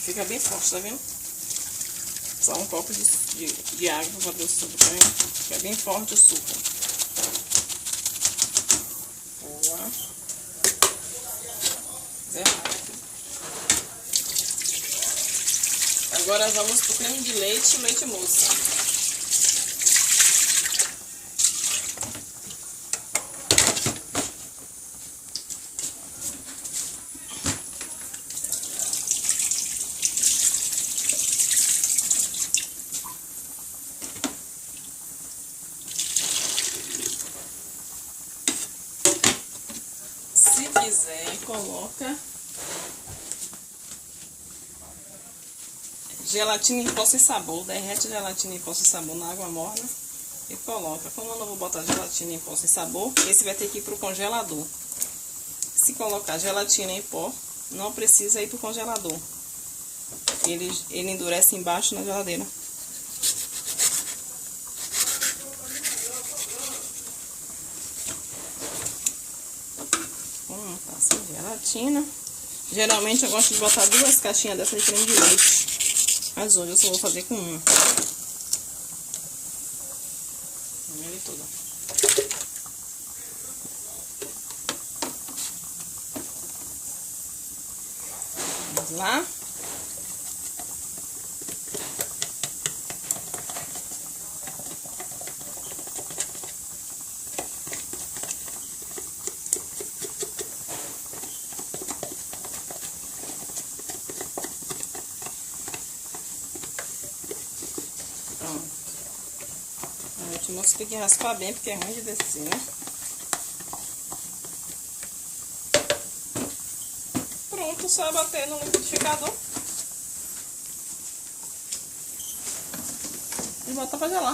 Fica bem forte, tá vendo? Só um copo de água pra fazer o suco, tá vendo? Fica bem forte o suco. Boa. Agora vamos pro creme de leite e leite moça. Se quiser, coloca gelatina em pó sem sabor. Derrete a gelatina em pó sem sabor na água morna e coloca. Como eu não vou botar gelatina em pó sem sabor, esse vai ter que ir pro congelador. Se colocar gelatina em pó, não precisa ir pro congelador. Ele endurece embaixo na geladeira. Uma taça de gelatina. Geralmente eu gosto de botar 2 caixinhas dessa de creme de leite. Mas hoje eu só vou fazer com uma. Ele todo. Vamos lá. Você tem que raspar bem, porque é ruim de descer, né? Pronto, só bater no liquidificador e botar pra gelar.